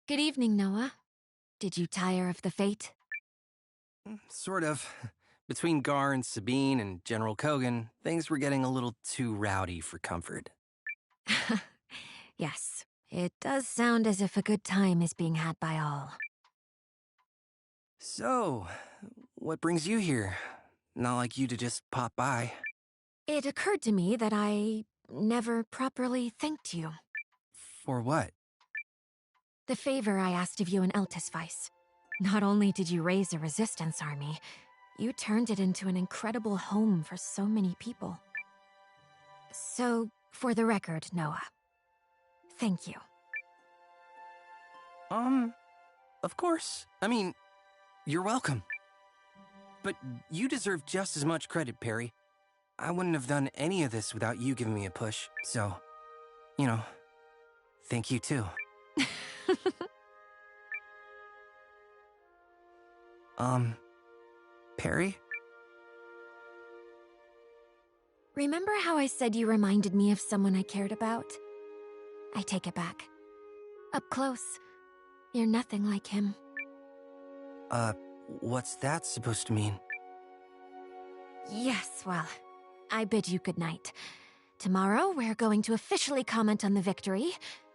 Good evening, Noah. Did you tire of the fate? Sort of. Between Gar and Sabine and General Kogan, things were getting a little too rowdy for comfort. Yes, it does sound as if a good time is being had by all. So, what brings you here? Not like you to just pop by. It occurred to me that I never properly thanked you. For what? The favor I asked of you in Eltisvice. Not only did you raise a resistance army, you turned it into an incredible home for so many people. So, for the record, Noah, thank you. Of course. I mean, you're welcome. But you deserve just as much credit, Perry. I wouldn't have done any of this without you giving me a push, so, thank you too. Perry? Remember how I said you reminded me of someone I cared about? I take it back. Up close, you're nothing like him. What's that supposed to mean? Yes, well, I bid you good night. Tomorrow, we're going to officially comment on the victory,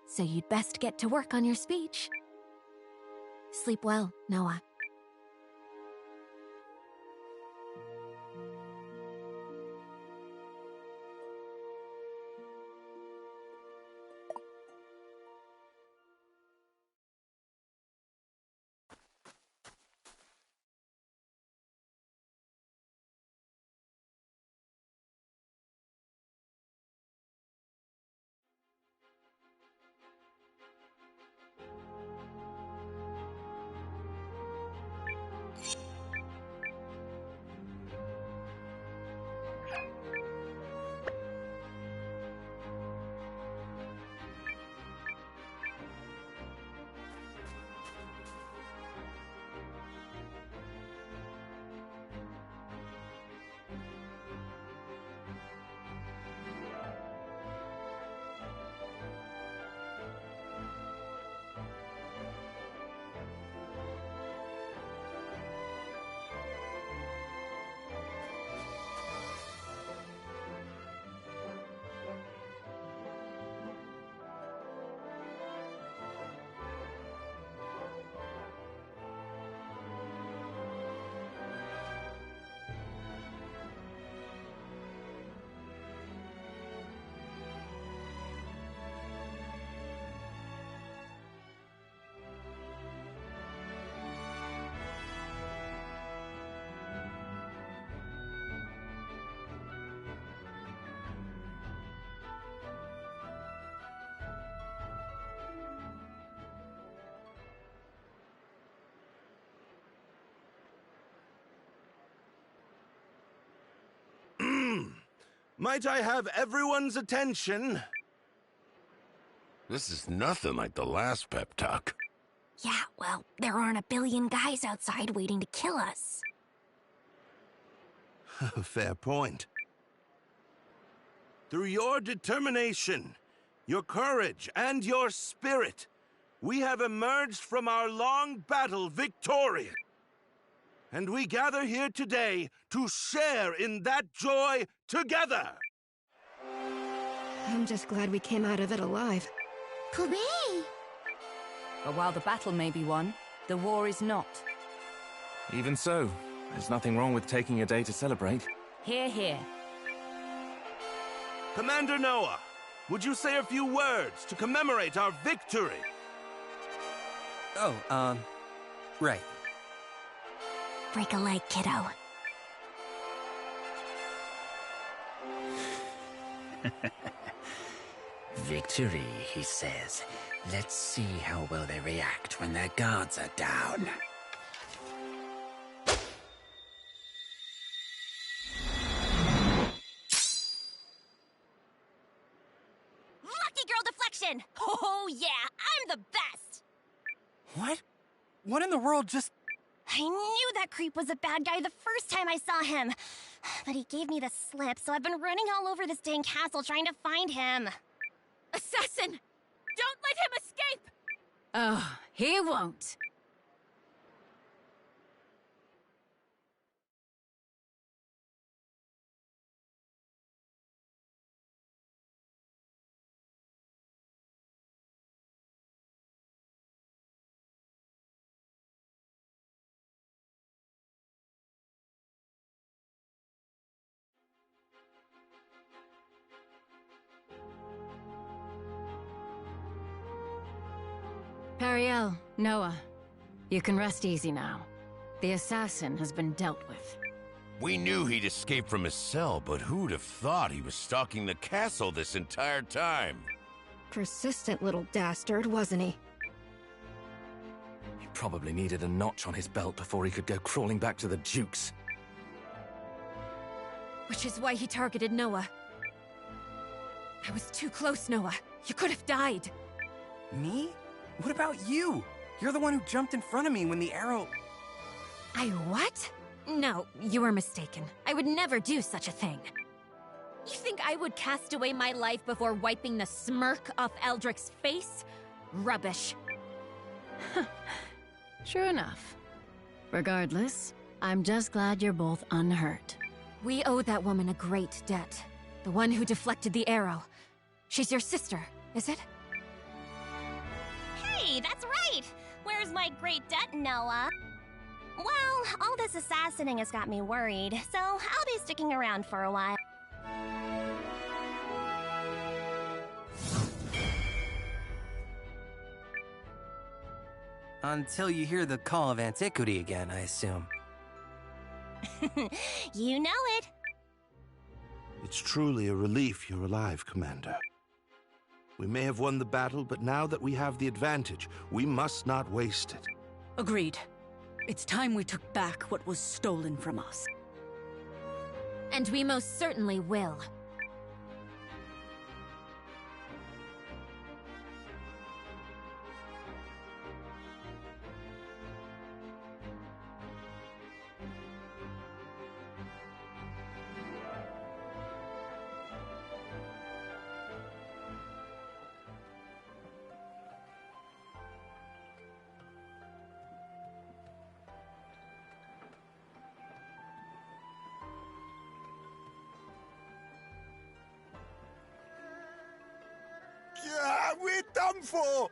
so you'd best get to work on your speech. Sleep well, Noah. Might I have everyone's attention? This is nothing like the last pep talk. Yeah, well, there aren't a billion guys outside waiting to kill us. Fair point. Through your determination, your courage, and your spirit, we have emerged from our long battle victorious. And we gather here today to share in that joy together! I'm just glad we came out of it alive. Hooray! But while the battle may be won, the war is not. Even so, there's nothing wrong with taking a day to celebrate. Hear, hear. Commander Noah, would you say a few words to commemorate our victory? Oh, right. Break a leg, kiddo. Victory, he says. Let's see how well they react when their guards are down. Lucky girl deflection! Oh yeah, I'm the best! What? What in the world just... I knew that creep was a bad guy the first time I saw him. But he gave me the slip, so I've been running all over this dang castle trying to find him. Assassin! Don't let him escape! Oh, He won't. Periel, Noah, you can rest easy now. The assassin has been dealt with. We knew he'd escaped from his cell, but who'd have thought he was stalking the castle this entire time? Persistent little dastard, wasn't he? He probably needed a notch on his belt before he could go crawling back to the Dukes. Which is why he targeted Noah. I was too close, Noah. You could have died. Me? What about you? You're the one who jumped in front of me when the arrow... I what? No, you were mistaken. I would never do such a thing. You think I would cast away my life before wiping the smirk off Eldric's face? Rubbish. True enough. Regardless, I'm just glad you're both unhurt. We owe that woman a great debt. The one who deflected the arrow. She's your sister, is it? Hey, that's right! Where's my great debt, Noah? Well, all this assassinating has got me worried, so I'll be sticking around for a while. Until you hear the call of antiquity again, I assume. You know it. It's truly a relief you're alive, Commander. We may have won the battle, but now that we have the advantage, we must not waste it. Agreed. It's time we took back what was stolen from us. And we most certainly will. Yeah, we're done for!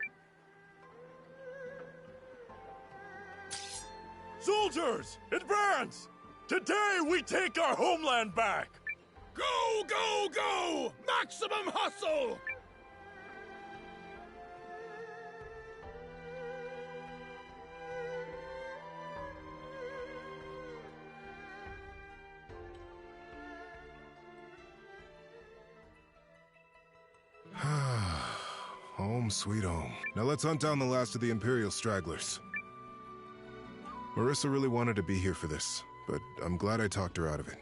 Soldiers, advance! Today we take our homeland back! Go, go, go! Maximum hustle! Home sweet home. Now let's hunt down the last of the Imperial stragglers. Marissa really wanted to be here for this, but I'm glad I talked her out of it.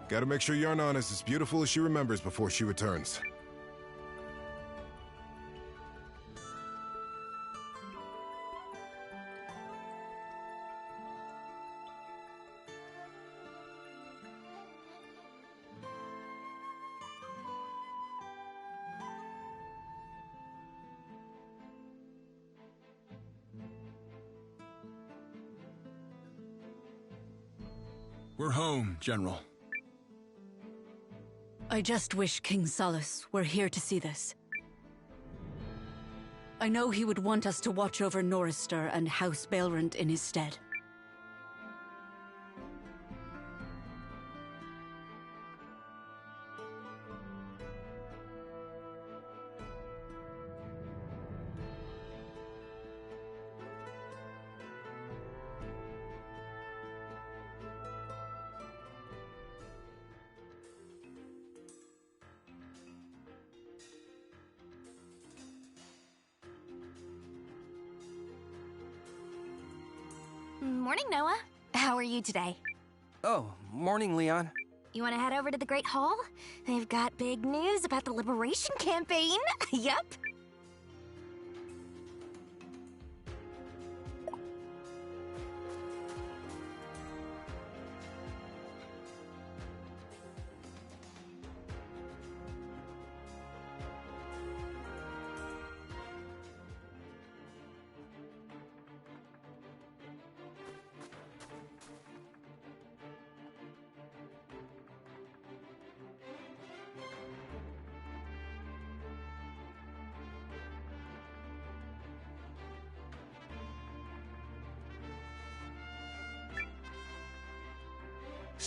Gotta make sure Yarnan is as beautiful as she remembers before she returns. We're home, General. I just wish King Solus were here to see this. I know he would want us to watch over Norrister and House Baelrant in his stead. Morning, Noah. How are you today? Oh, morning, Leon. You want to head over to the Great Hall? They've got big news about the Liberation Campaign. Yup.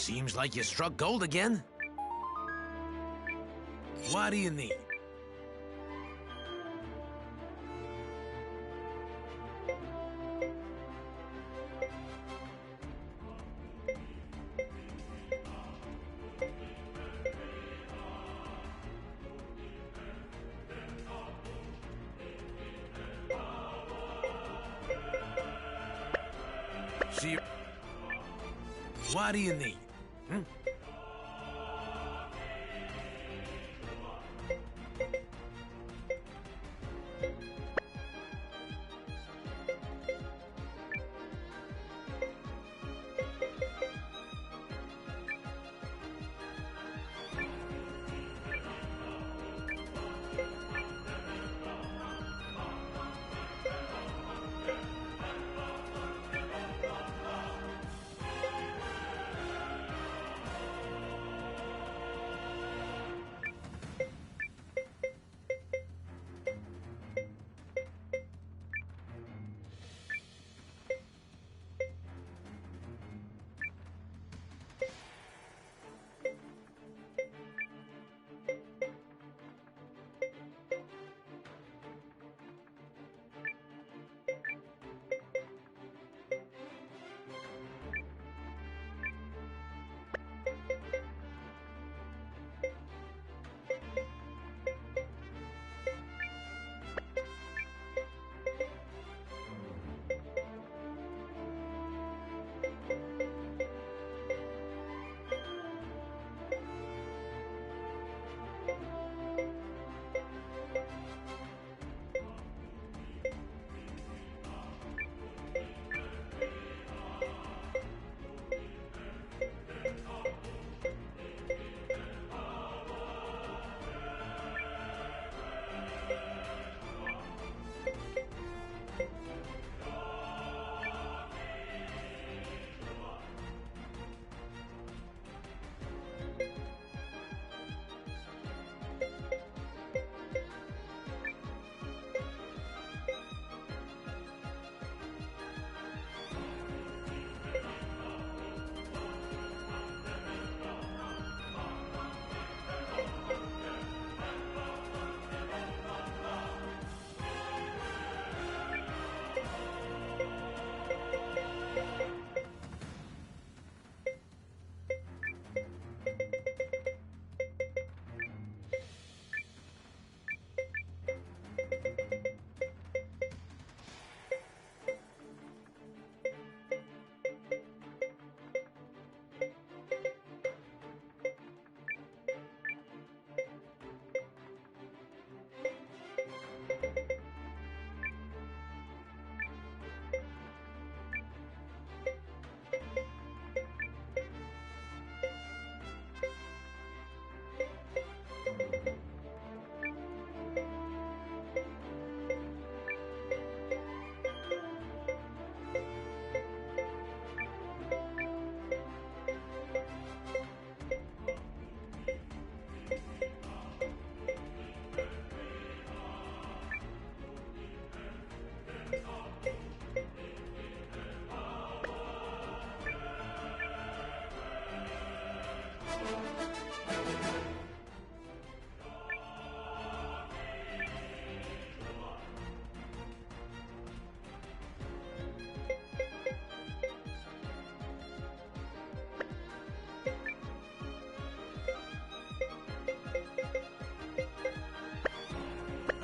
Seems like you struck gold again. What do you need? See, what do you need? Hmm?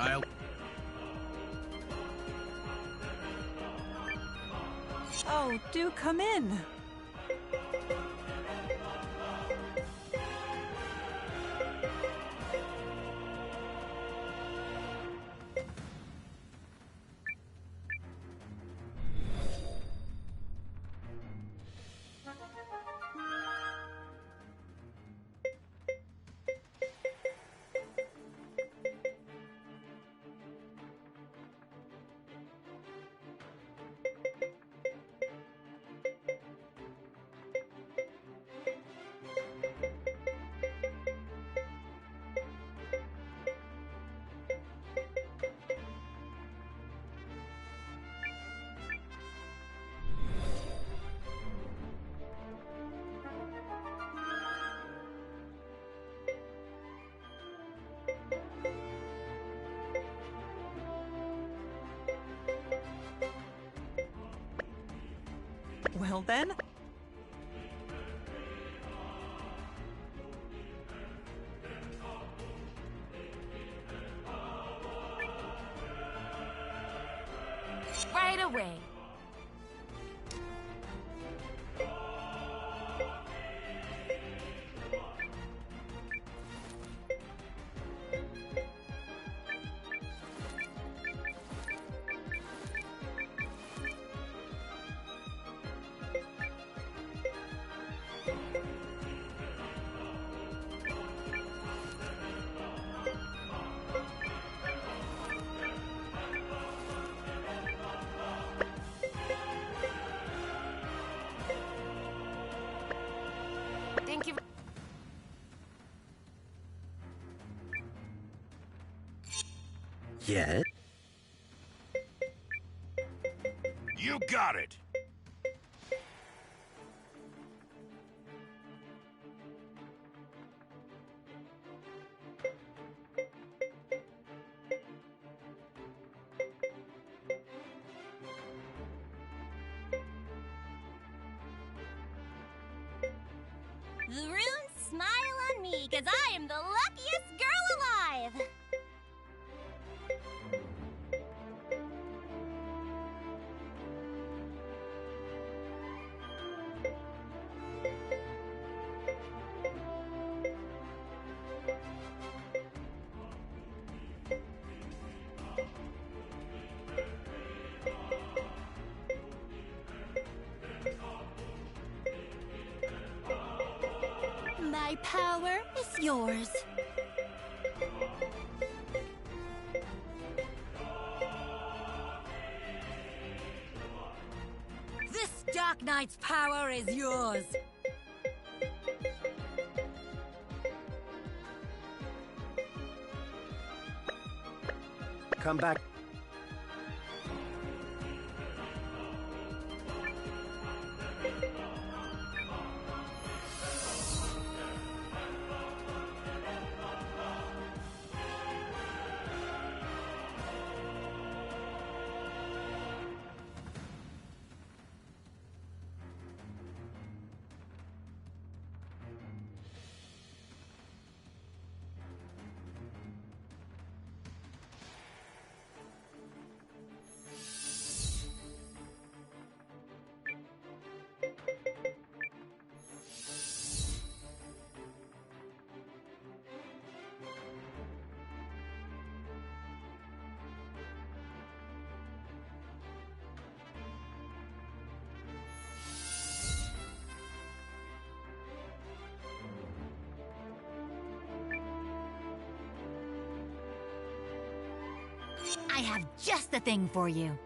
I'll... Oh, do come in. Well then. Right away. Thank you. Yes? You got it! The runes smile on me, cause I am the luckiest girl alive! My power is yours. This Dark Knight's power is yours. Come back. I have just the thing for you.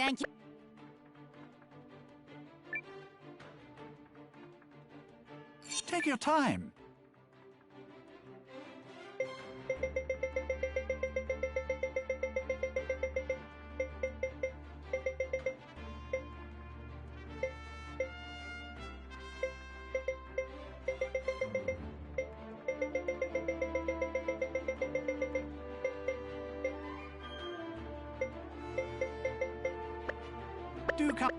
Thank you. Take your time. Do come.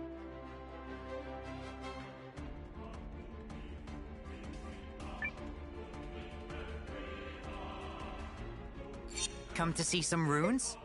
Come to see some runes?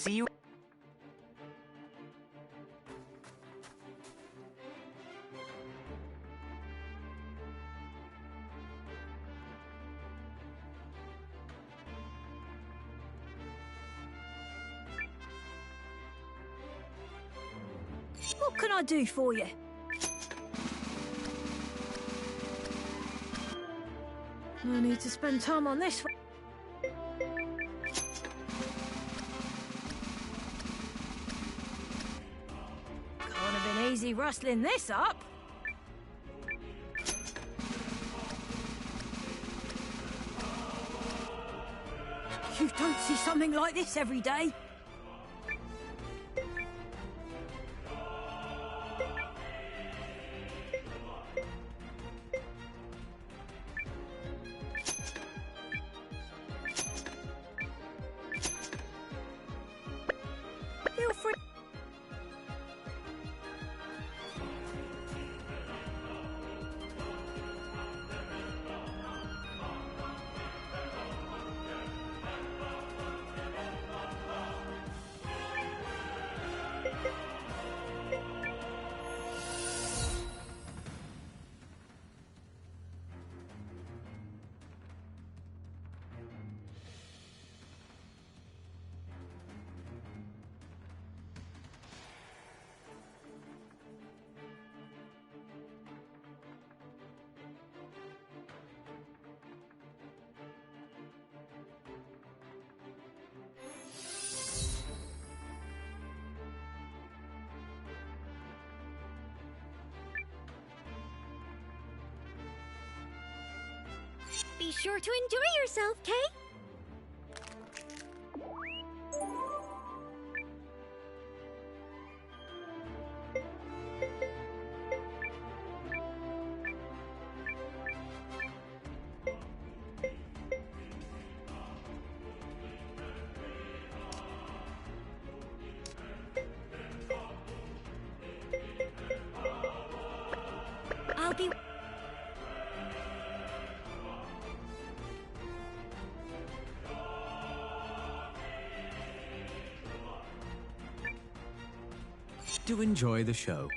See you. What can I do for you? I need to spend time on this one. Can't have been easy rustling this up. You don't see something like this every day. Feel free. Be sure to enjoy yourself, Kay? I'll be... Do enjoy the show.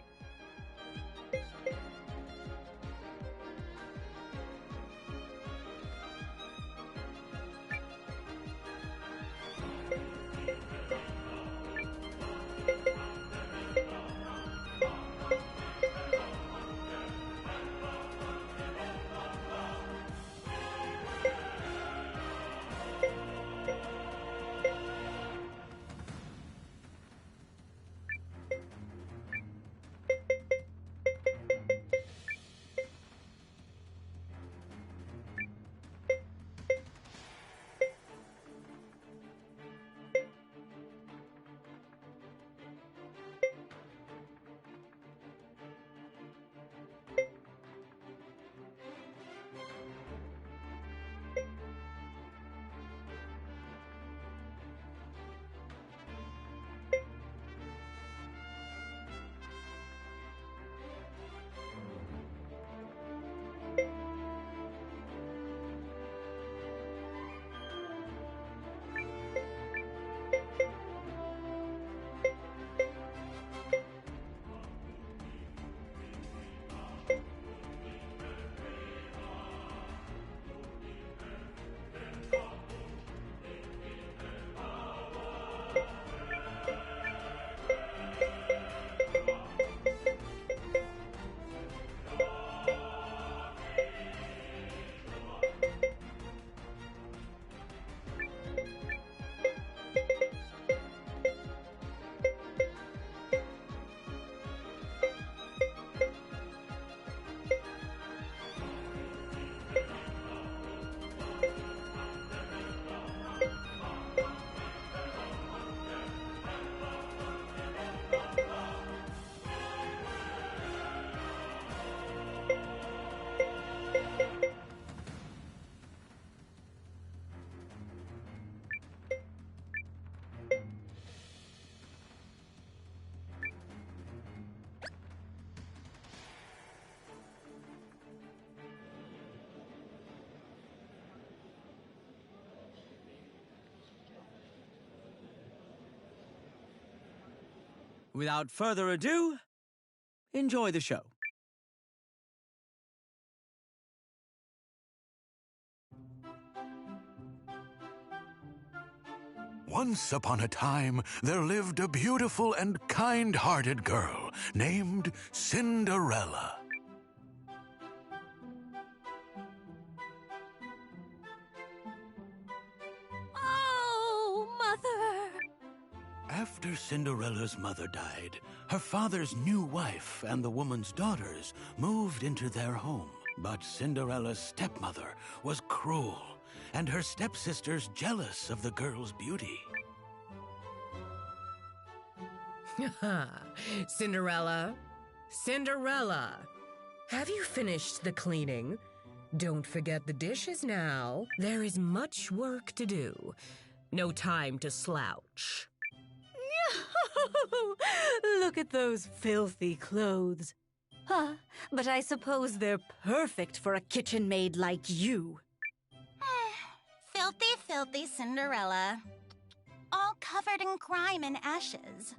Without further ado, enjoy the show. Once upon a time, there lived a beautiful and kind-hearted girl named Cinderella. Oh, Mother! After Cinderella's mother died, her father's new wife and the woman's daughters moved into their home. But Cinderella's stepmother was cruel, and her stepsisters jealous of the girl's beauty. Cinderella? Cinderella! Have you finished the cleaning? Don't forget the dishes now. There is much work to do. No time to slouch. Look at those filthy clothes. But I suppose they're perfect for a kitchen maid like you. Filthy, filthy Cinderella. All covered in grime and ashes.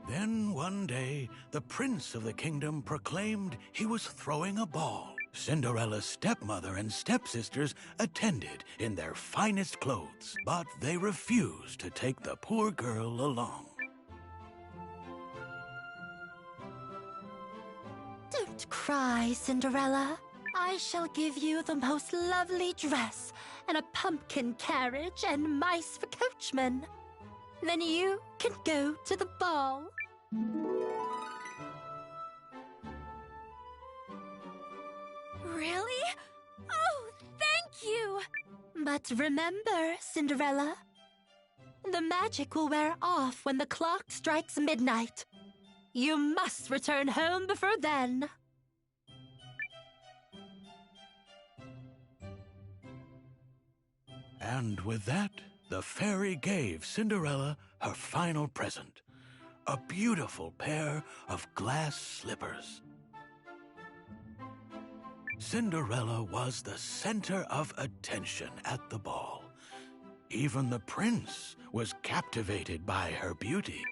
Then one day, the prince of the kingdom proclaimed he was throwing a ball. Cinderella's stepmother and stepsisters attended in their finest clothes, but they refused to take the poor girl along. Don't cry, Cinderella. I shall give you the most lovely dress and a pumpkin carriage and mice for coachmen. Then you can go to the ball. Really? Oh, thank you! But remember, Cinderella, the magic will wear off when the clock strikes midnight. You must return home before then. And with that, the fairy gave Cinderella her final present, a beautiful pair of glass slippers. Cinderella was the center of attention at the ball. Even the prince was captivated by her beauty.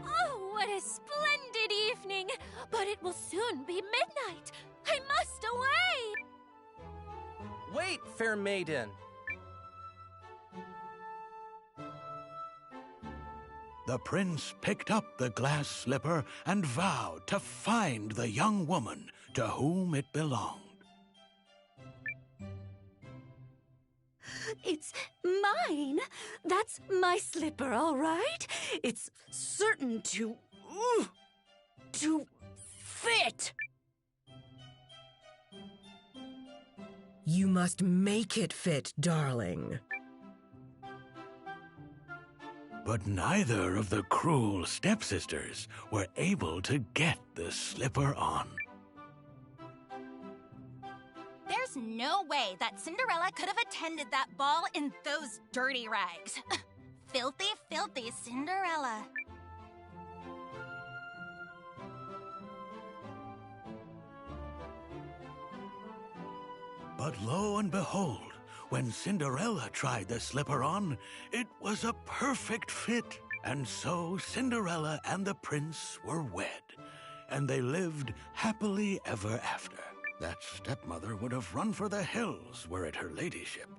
Oh, what a splendid evening! But it will soon be midnight. I must away! Wait, fair maiden. The prince picked up the glass slipper and vowed to find the young woman to whom it belonged. It's mine. That's my slipper, all right? It's certain to fit. You must make it fit, darling. But neither of the cruel stepsisters were able to get the slipper on. There's no way that Cinderella could have attended that ball in those dirty rags. Filthy, filthy Cinderella. But lo and behold, when Cinderella tried the slipper on, it was a perfect fit. And so Cinderella and the prince were wed, and they lived happily ever after. That stepmother would have run for the hills were it her ladyship.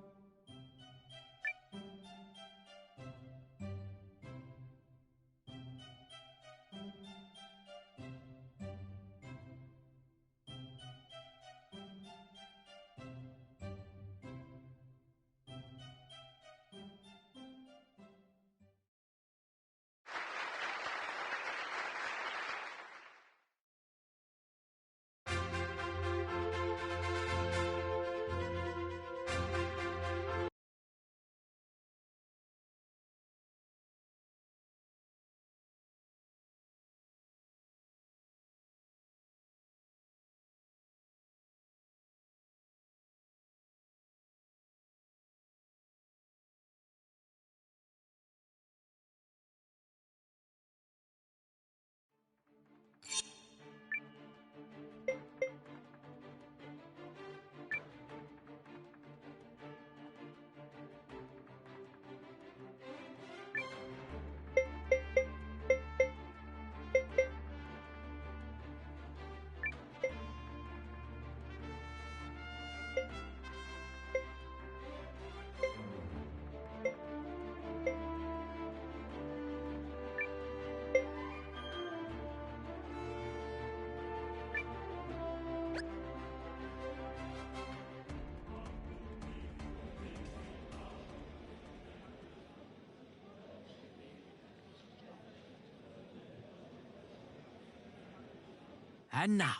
And now.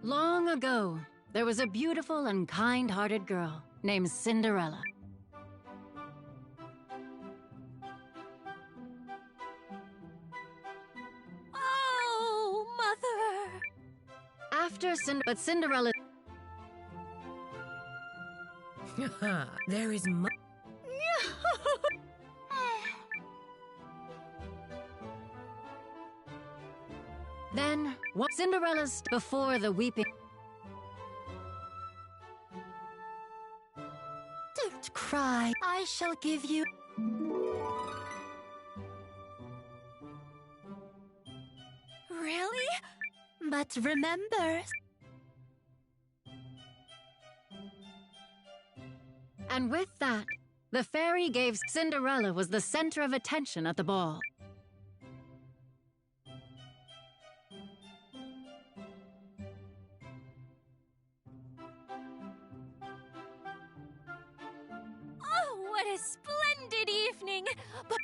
Long ago, there was a beautiful and kind-hearted girl named Cinderella. Oh, Mother! But Cinderella... There is Then, what Cinderella's before the weeping... Don't cry. I shall give you... Really? But remember... And with that, the fairy gave Cinderella was the center of attention at the ball. Oh, what a splendid evening! But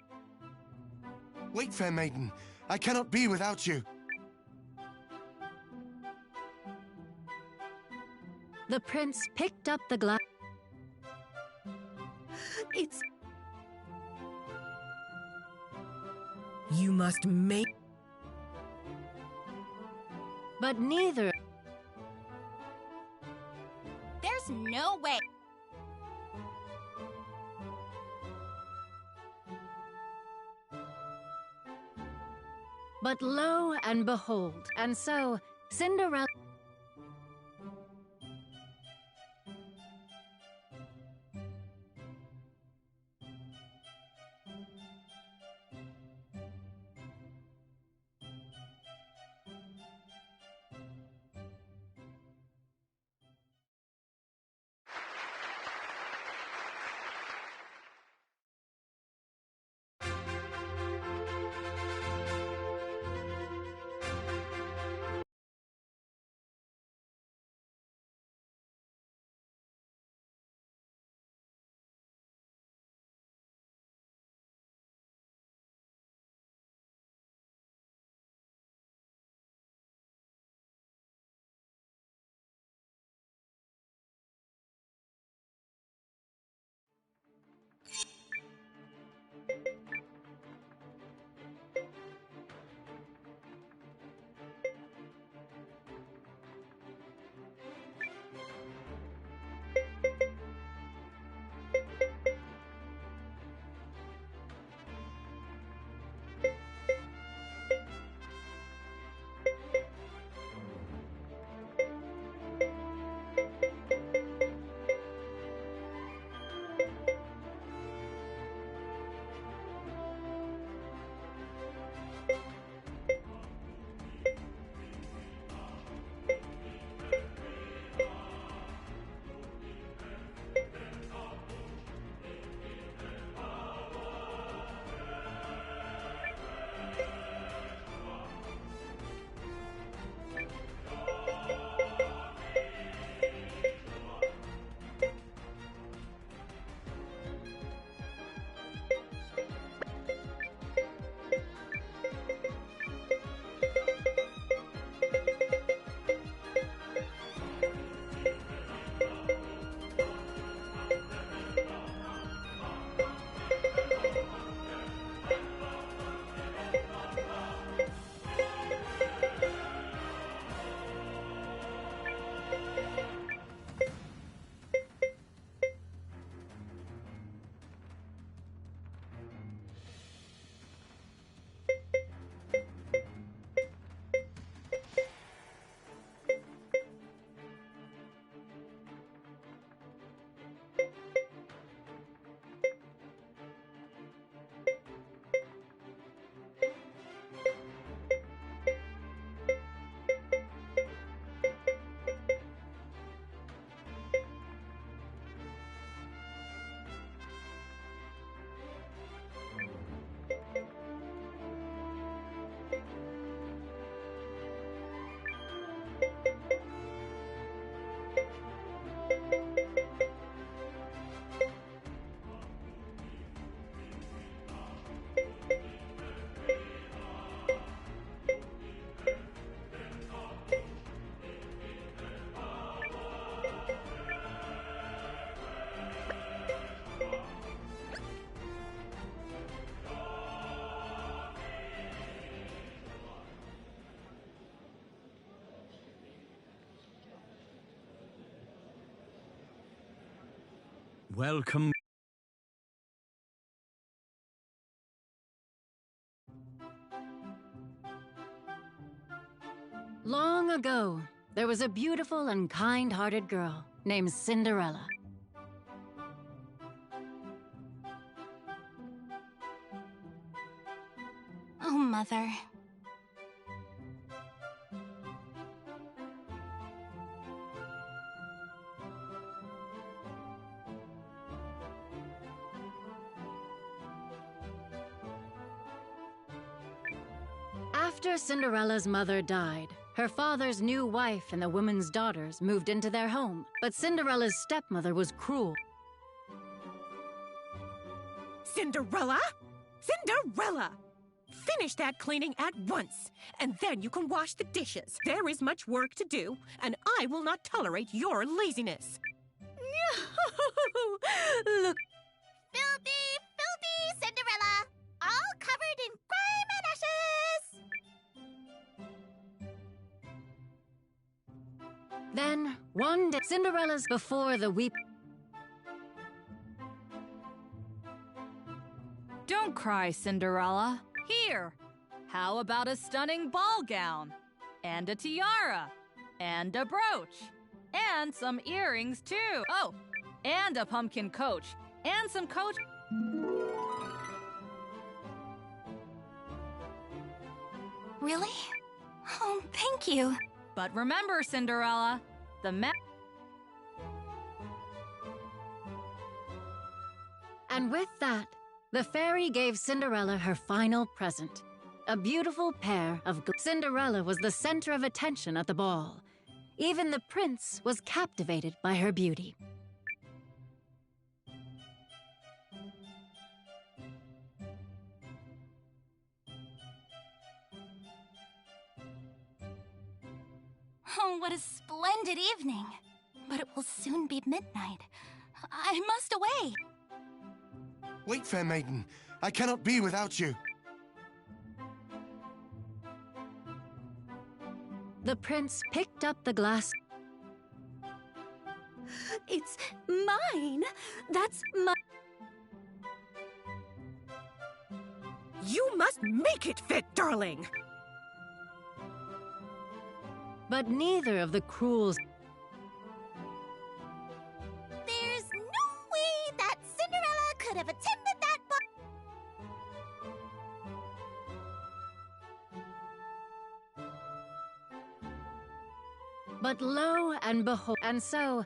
Wait, fair maiden. I cannot be without you. The prince picked up the glass. It's... You must make... But neither... There's no way. But lo and behold, and so Cinderella... Welcome. Long ago, there was a beautiful and kind-hearted girl named Cinderella. Oh, Mother. After Cinderella's mother died, her father's new wife and the woman's daughters moved into their home. But Cinderella's stepmother was cruel. Cinderella? Cinderella! Finish that cleaning at once, and then you can wash the dishes. There is much work to do, and I will not tolerate your laziness. Look. Filthy, filthy Cinderella! All covered in grime and ashes! Then, one day, Cinderella's before the weep. Don't cry, Cinderella. Here, how about a stunning ball gown? And a tiara? And a brooch? And some earrings, too. Oh, and a pumpkin coach. And some coach... Really? Oh, thank you. But remember, Cinderella, And with that, the fairy gave Cinderella her final present. A beautiful pair of... Cinderella was the center of attention at the ball. Even the prince was captivated by her beauty. Oh, what a splendid evening. But it will soon be midnight. I must away. Wait, fair maiden. I cannot be without you. The prince picked up the glass. It's mine. That's my... You must make it fit, darling! But neither of the cruel... There's no way that Cinderella could have attended that ball. But lo and behold... And so...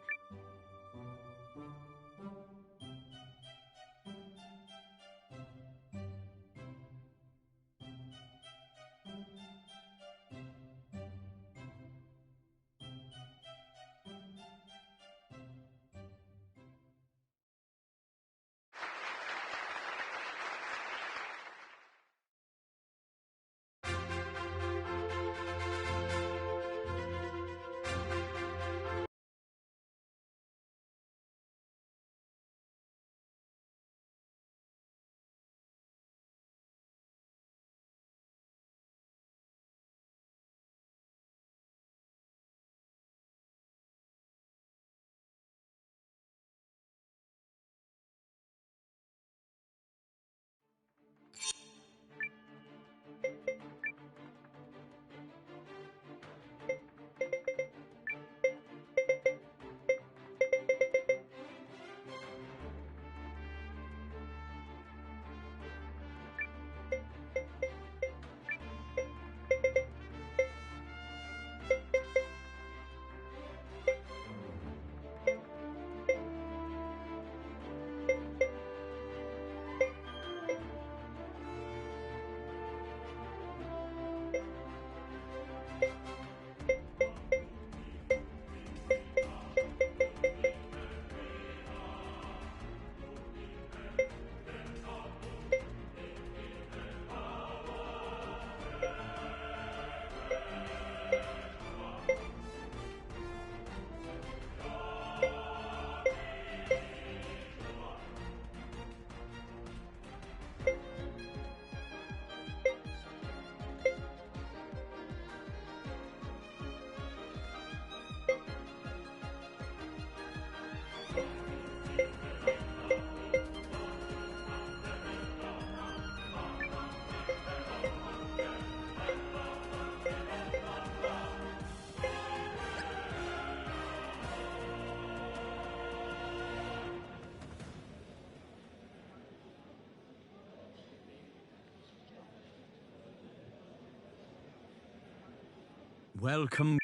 Welcome.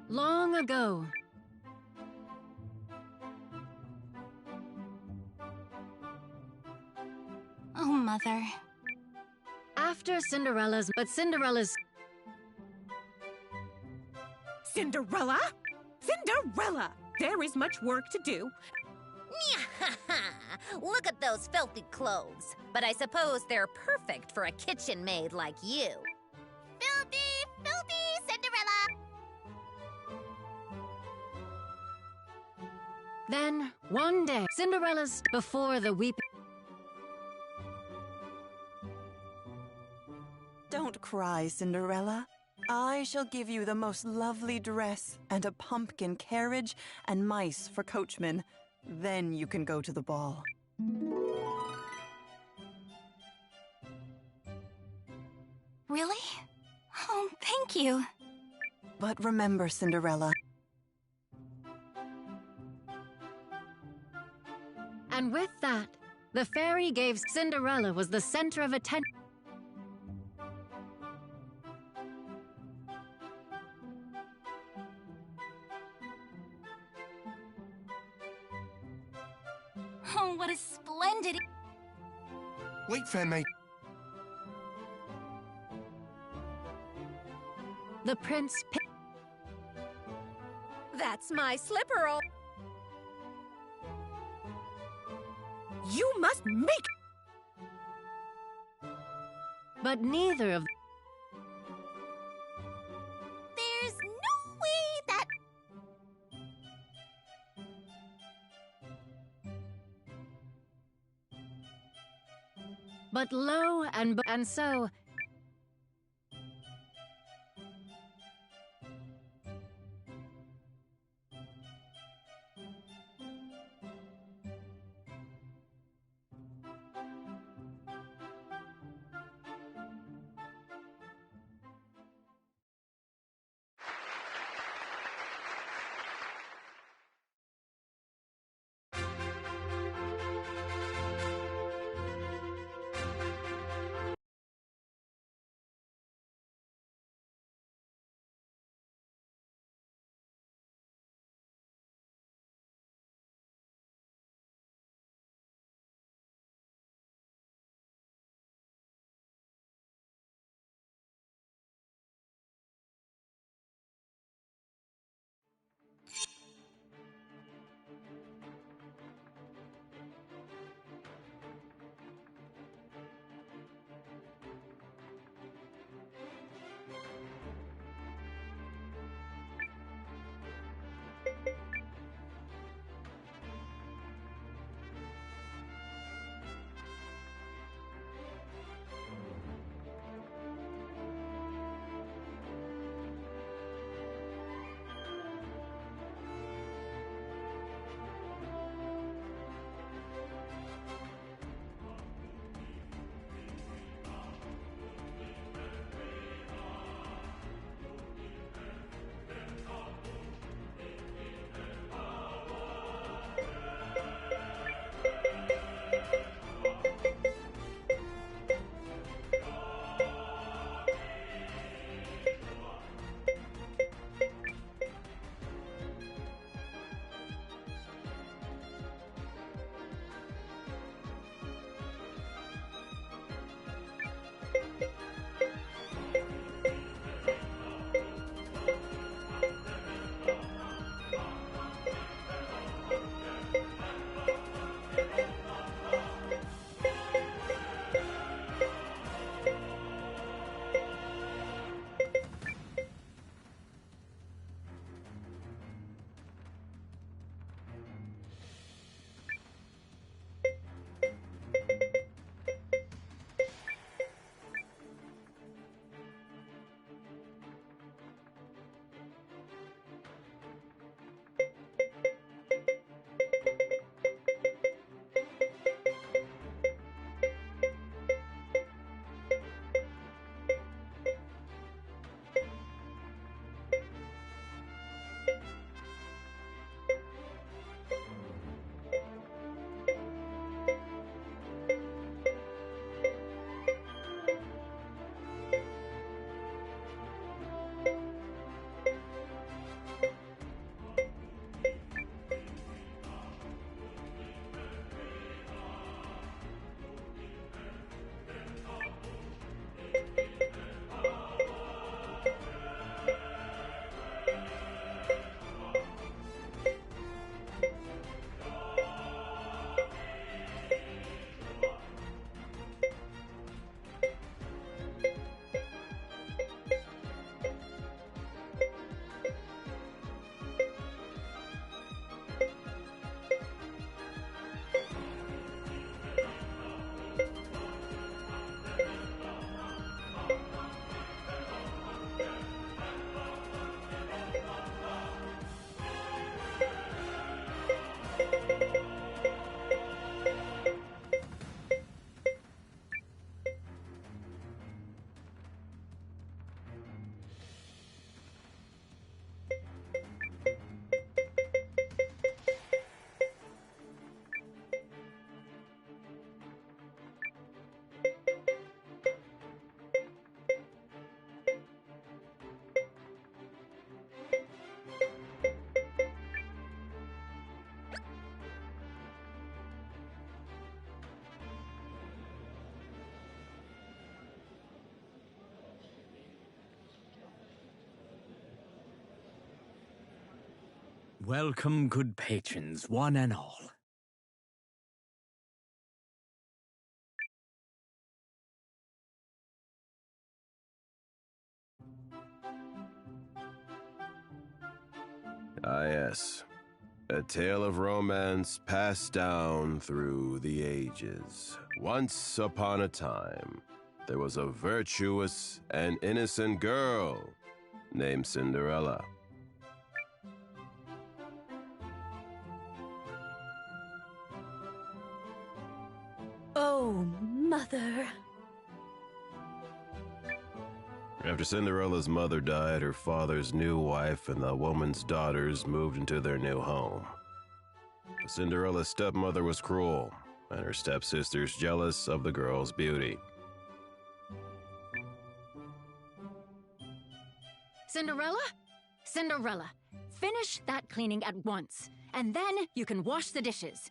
Long ago, Oh, Mother. After Cinderella's... Cinderella? Cinderella! There is much work to do. Look at those filthy clothes. But I suppose they're perfect for a kitchen maid like you. Filthy, filthy Cinderella! Then, one day, Cinderella's before the weeping... Don't cry, Cinderella. I shall give you the most lovely dress and a pumpkin carriage and mice for coachmen. Then you can go to the ball. Really? Oh, thank you. But remember, Cinderella. And with that, the fairy gave Cinderella was the center of attention. Oh, what a splendid... Wait, fair maid. The prince... That's my slipper. You must make... But neither of... There's no way that... But lo and so... Welcome, good patrons, one and all. Ah, yes. A tale of romance passed down through the ages. Once upon a time, there was a virtuous and innocent girl named Cinderella. Oh, Mother. After Cinderella's mother died, her father's new wife and the woman's daughters moved into their new home. But Cinderella's stepmother was cruel, and her stepsisters jealous of the girl's beauty. Cinderella? Cinderella, finish that cleaning at once, and then you can wash the dishes.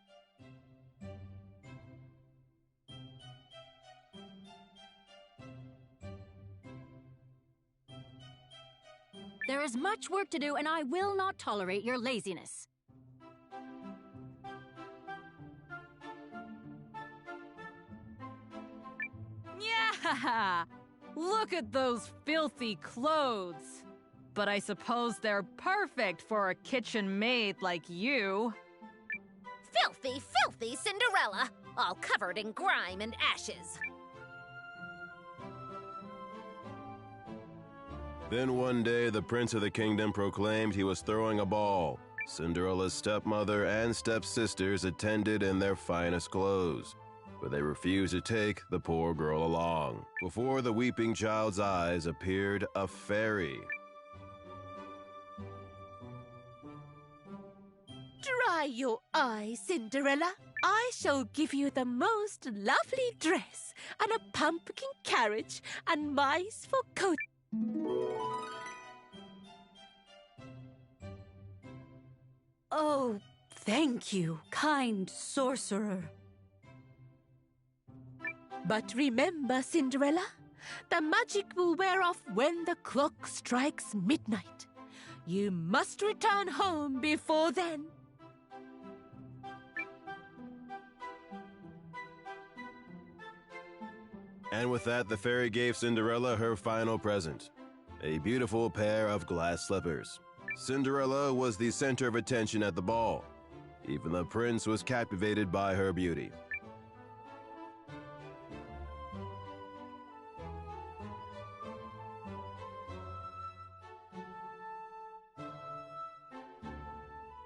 There is much work to do, and I will not tolerate your laziness. Yeah! Look at those filthy clothes! But I suppose they're perfect for a kitchen maid like you. Filthy, filthy Cinderella! All covered in grime and ashes. Then one day, the prince of the kingdom proclaimed he was throwing a ball. Cinderella's stepmother and stepsisters attended in their finest clothes, but they refused to take the poor girl along. Before the weeping child's eyes appeared a fairy. Dry your eyes, Cinderella. I shall give you the most lovely dress and a pumpkin carriage and mice for coat. Oh, thank you, kind sorcerer. But remember, Cinderella, the magic will wear off when the clock strikes midnight. You must return home before then. And with that, the fairy gave Cinderella her final present, a beautiful pair of glass slippers. Cinderella was the center of attention at the ball. Even the prince was captivated by her beauty.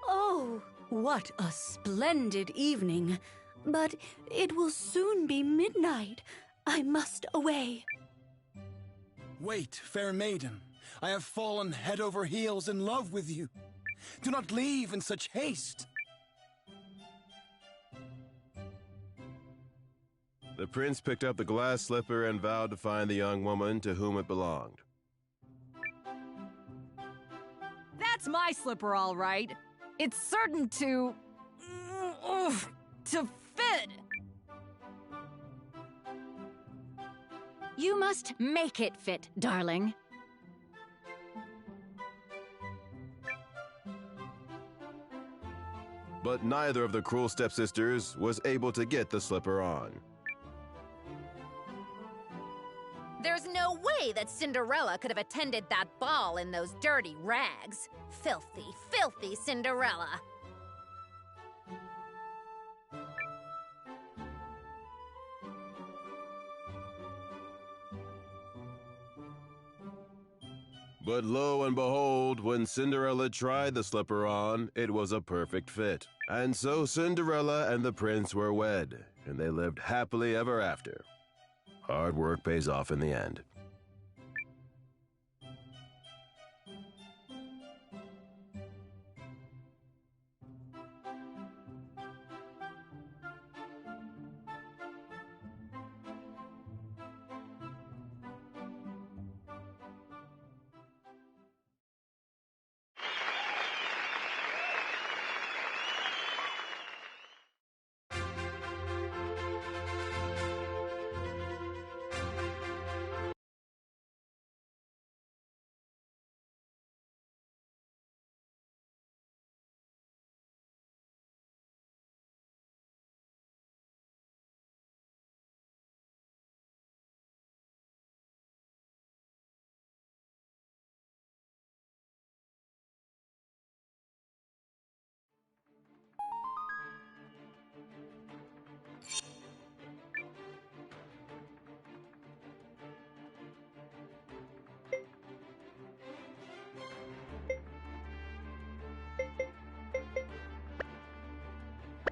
Oh, what a splendid evening. But it will soon be midnight. I must away. Wait, fair maiden. I have fallen head over heels in love with you. Do not leave in such haste. The prince picked up the glass slipper and vowed to find the young woman to whom it belonged. That's my slipper, all right. It's certain to fit. You must make it fit, darling. But neither of the cruel stepsisters was able to get the slipper on. There's no way that Cinderella could have attended that ball in those dirty rags. Filthy, filthy Cinderella. But lo and behold, when Cinderella tried the slipper on, it was a perfect fit. And so Cinderella and the prince were wed, and they lived happily ever after. Hard work pays off in the end.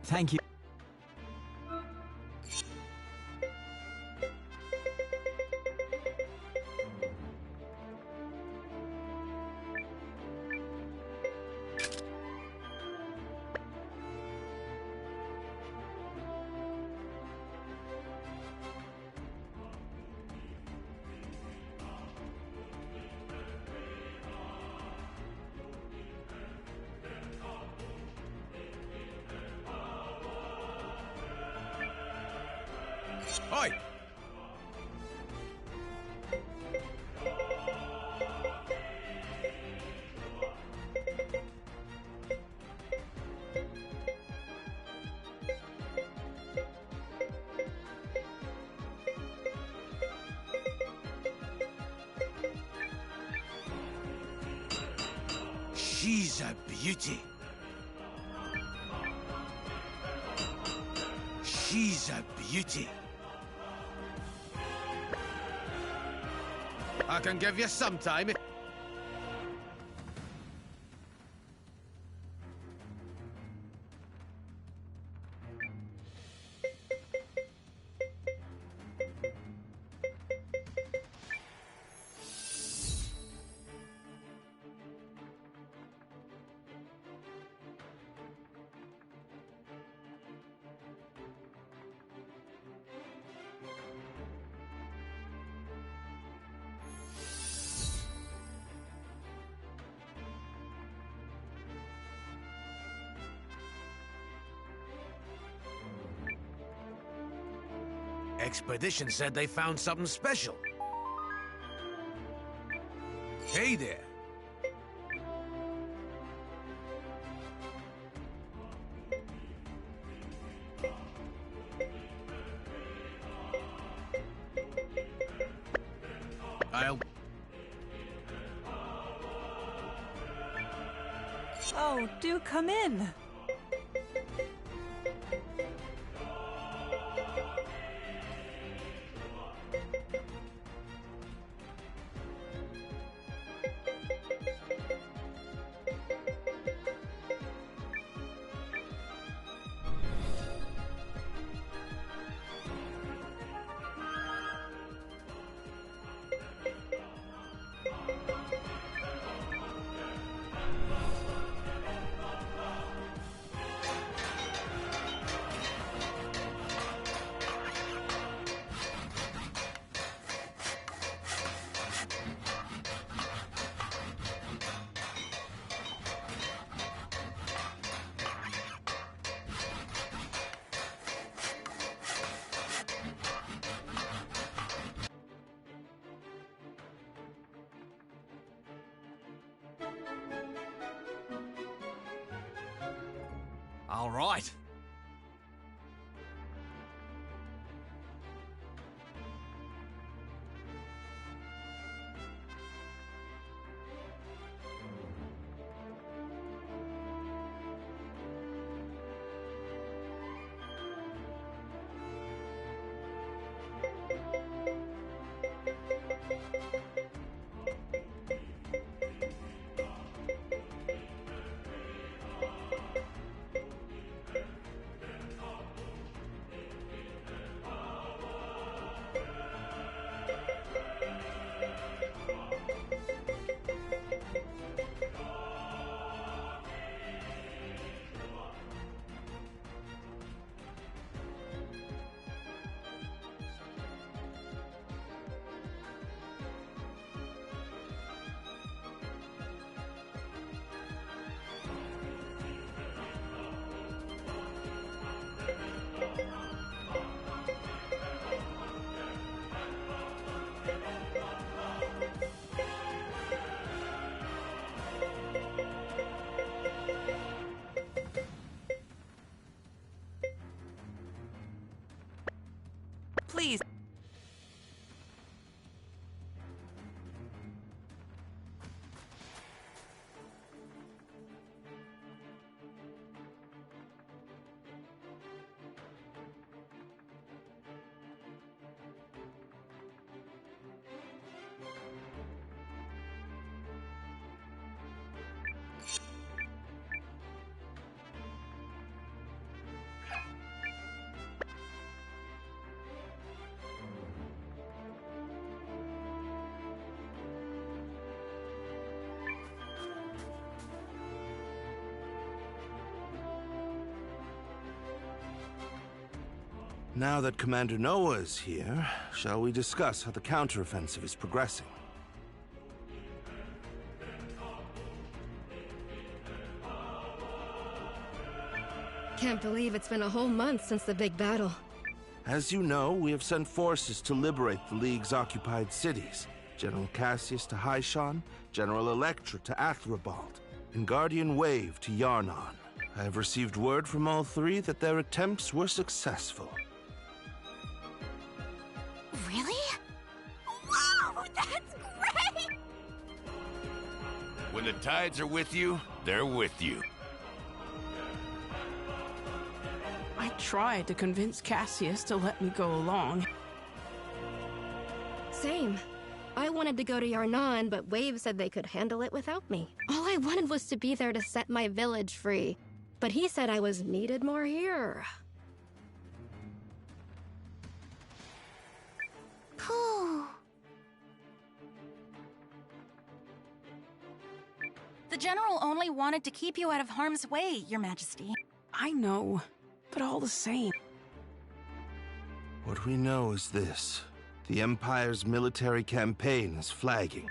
Thank you. Oi! She's a beauty. She's a beauty. I can give you some time. Expedition said they found something special. Hey there. I'll... Oh, do come in. All right. Please. Now that Commander Noah is here, shall we discuss how the counteroffensive is progressing? Can't believe it's been a whole month since the big battle. As you know, we have sent forces to liberate the League's occupied cities. General Cassius to Haishan, General Electra to Athrabald, and Guardian Wave to Yarnan. I have received word from all three that their attempts were successful. Really? Wow, that's great! When the tides are with you, they're with you. I tried to convince Cassius to let me go along. Same. I wanted to go to Yarnan, but Wave said they could handle it without me. All I wanted was to be there to set my village free. But he said I was needed more here. The General only wanted to keep you out of harm's way, Your Majesty. I know, but all the same. What we know is this. The Empire's military campaign is flagging.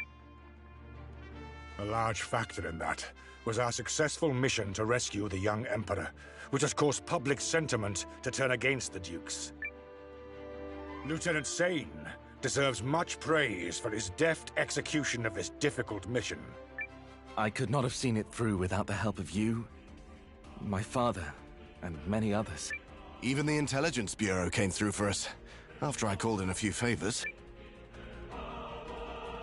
A large factor in that was our successful mission to rescue the young Emperor, which has caused public sentiment to turn against the Dukes. Lieutenant Sane deserves much praise for his deft execution of this difficult mission. I could not have seen it through without the help of you, my father, and many others. Even the Intelligence Bureau came through for us, after I called in a few favors.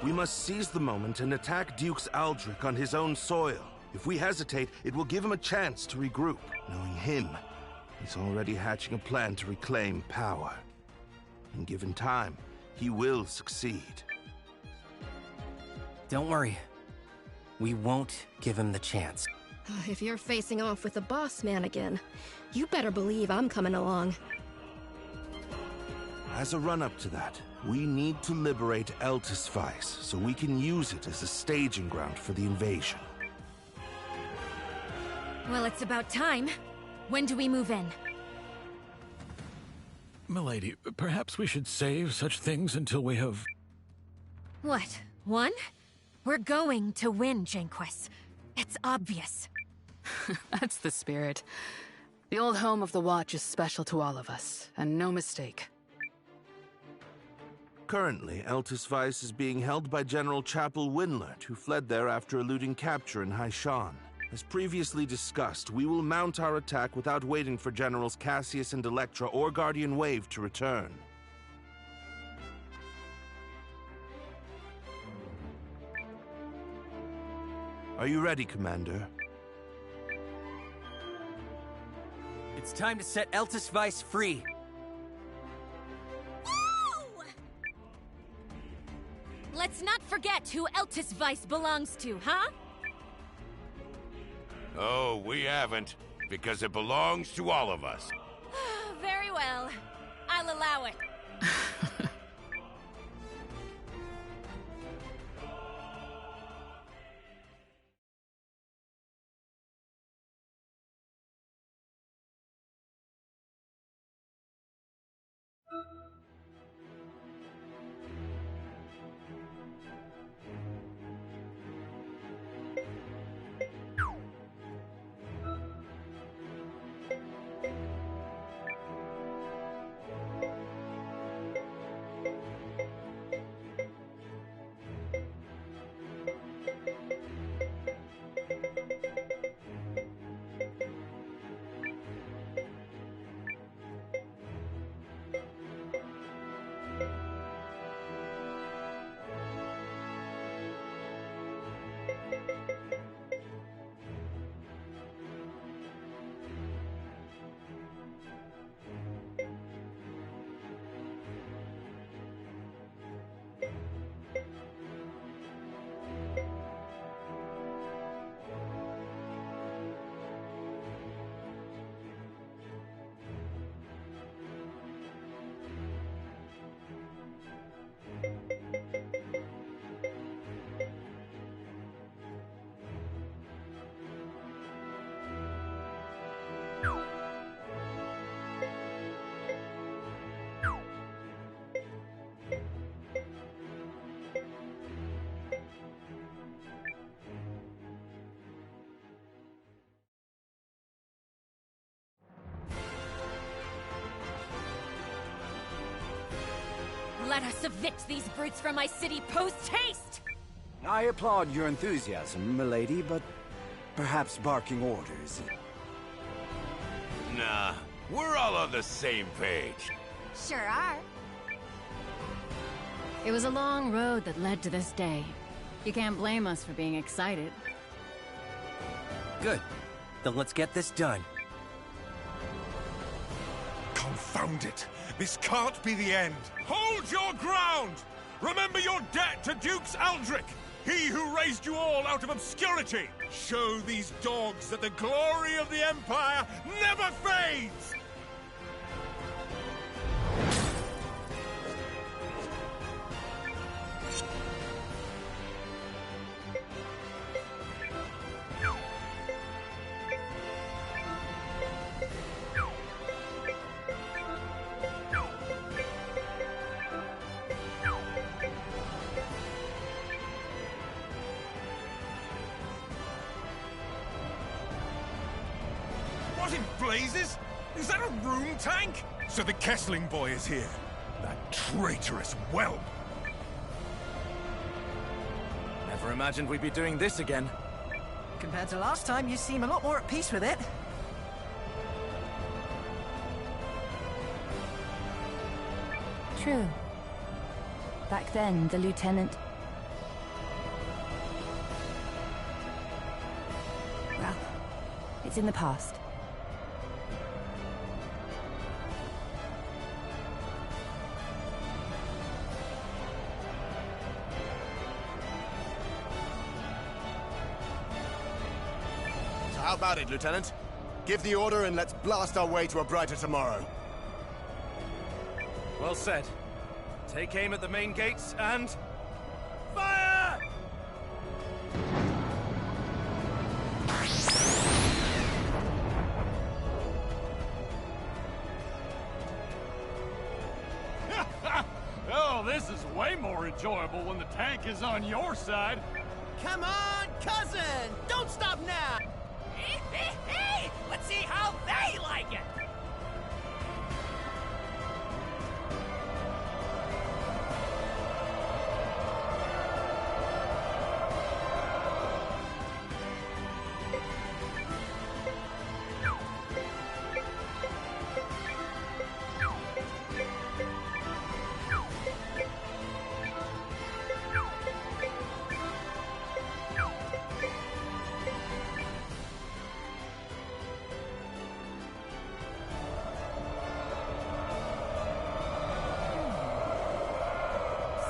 We must seize the moment and attack Dukes Aldrich on his own soil. If we hesitate, it will give him a chance to regroup. Knowing him, he's already hatching a plan to reclaim power. And given time, he will succeed. Don't worry. We won't give him the chance. If you're facing off with the boss man again, you better believe I'm coming along. As a run-up to that, we need to liberate Eltis Vice so we can use it as a staging ground for the invasion. Well, it's about time. When do we move in? Milady, perhaps we should save such things until we have... What? Won? We're going to win, Janquis. It's obvious. That's the spirit. The old home of the Watch is special to all of us, and no mistake. Currently, Eltis Vice is being held by General Chapel Winlert, who fled there after eluding capture in Haishan. As previously discussed, we will mount our attack without waiting for Generals Cassius and Electra or Guardian Wave to return. Are you ready, Commander? It's time to set Eltis Vice free. Let's not forget who Eltis Vice belongs to, huh? Oh, we haven't, because it belongs to all of us. Very well. I'll allow it. let us evict these brutes from my city post-haste! I applaud your enthusiasm, milady, but perhaps barking orders. Nah, we're all on the same page. Sure are. It was a long road that led to this day. You can't blame us for being excited. Good. Then let's get this done. Confound it! This can't be the end! Hold your ground! Remember your debt to Dukes Aldrich! He who raised you all out of obscurity! Show these dogs that the glory of the Empire never fades! What in blazes? Is that a room tank? So the Kessling boy is here. That traitorous whelp. Never imagined we'd be doing this again. Compared to last time, you seem a lot more at peace with it. True. Back then, the lieutenant... Well, it's in the past. So how about it, Lieutenant? Give the order and let's blast our way to a brighter tomorrow. Well said. Take aim at the main gates and... fire! Oh, this is way more enjoyable when the tank is on your side. Come on, cousin! Don't stop now! Let's see how they like it!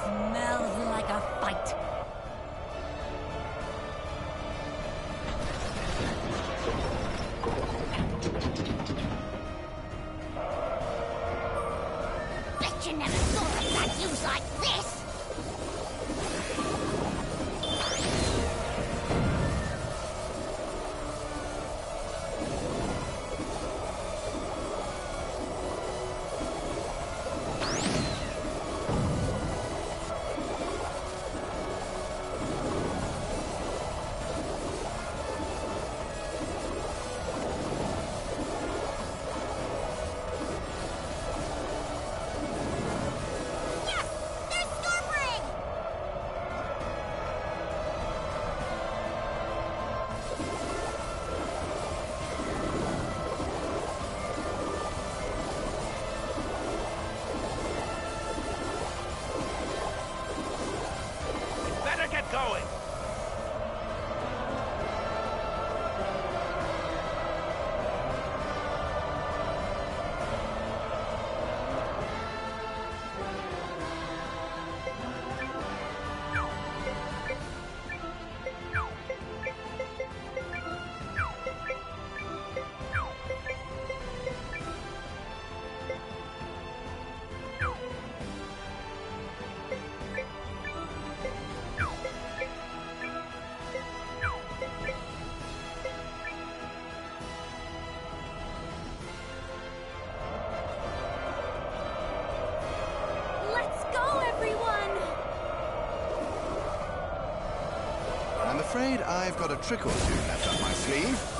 Smells like a fight. Bet you never thought I'd like you like this! Going. I'm afraid I've got a trick or two left up my sleeve.